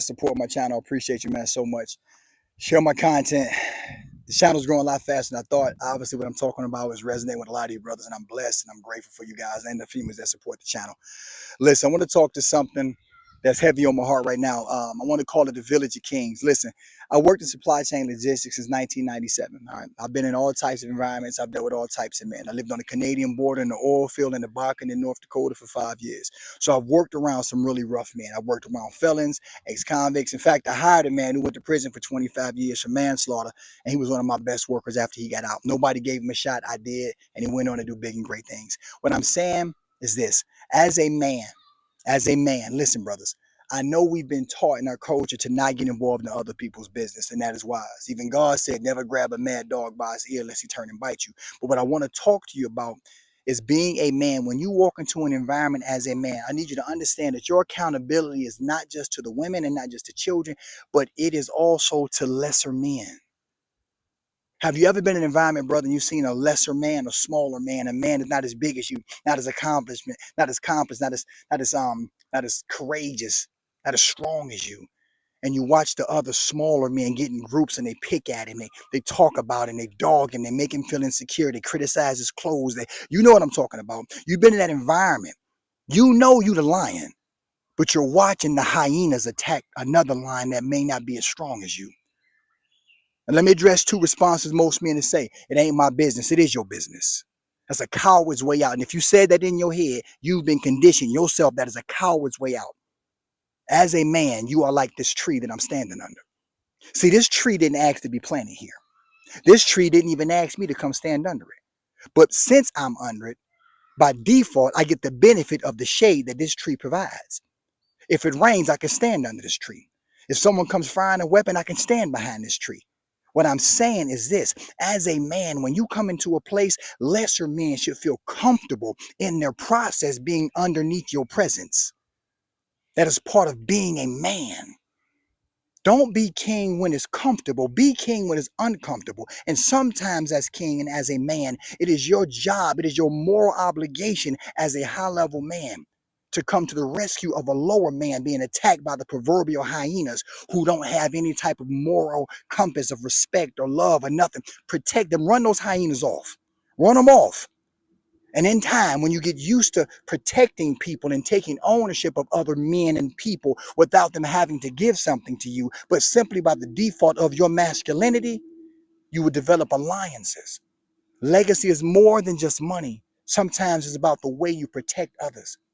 Support my channel. I appreciate you, man, so much. Share my content. The channel's growing a lot faster than I thought. Obviously, what I'm talking about is resonating with a lot of you brothers, and I'm blessed and I'm grateful for you guys and the females that support the channel. Listen, I want to talk to something that's heavy on my heart right now. I want to call it the Village of Kings. Listen, I worked in supply chain logistics since 1997. All right, I've been in all types of environments. I've dealt with all types of men. I lived on the Canadian border, in the oil field, in the Bakken, in North Dakota for 5 years. So I've worked around some really rough men. I worked around felons, ex-convicts. In fact, I hired a man who went to prison for 25 years for manslaughter, and he was one of my best workers after he got out. Nobody gave him a shot. I did, and he went on to do big and great things. What I'm saying is this: as a man, listen, brothers, I know we've been taught in our culture to not get involved in other people's business, and that is wise. Even God said, never grab a mad dog by his ear lest he turn and bite you. But what I want to talk to you about is being a man. When you walk into an environment as a man, I need you to understand that your accountability is not just to the women and not just to children, but it is also to lesser men. Have you ever been in an environment, brother, and you've seen a lesser man, a smaller man, a man that's not as big as you, not as accomplished, not as accomplished, not as courageous, not as strong as you? And you watch the other smaller men get in groups and they pick at him, they talk about him, they dog him, they make him feel insecure, they criticize his clothes. You know what I'm talking about. You've been in that environment. You know you the lion, but you're watching the hyenas attack another lion that may not be as strong as you. And let me address two responses most men say. It ain't my business. It is your business. That's a coward's way out. And if you said that in your head, you've been conditioning yourself. That is a coward's way out. As a man, you are like this tree that I'm standing under. See, this tree didn't ask to be planted here. This tree didn't even ask me to come stand under it. But since I'm under it, by default, I get the benefit of the shade that this tree provides. If it rains, I can stand under this tree. If someone comes firing a weapon, I can stand behind this tree. What I'm saying is this: as a man, when you come into a place, lesser men should feel comfortable in their process being underneath your presence. That is part of being a man. Don't be king when it's comfortable. Be king when it's uncomfortable. And sometimes as king and as a man, it is your job, it is your moral obligation as a high-level man to come to the rescue of a lower man being attacked by the proverbial hyenas who don't have any type of moral compass of respect or love or nothing. Protect them. Run those hyenas off. Run them off. And in time, when you get used to protecting people and taking ownership of other men and people without them having to give something to you, but simply by the default of your masculinity, you will develop alliances. Legacy is more than just money. Sometimes it's about the way you protect others.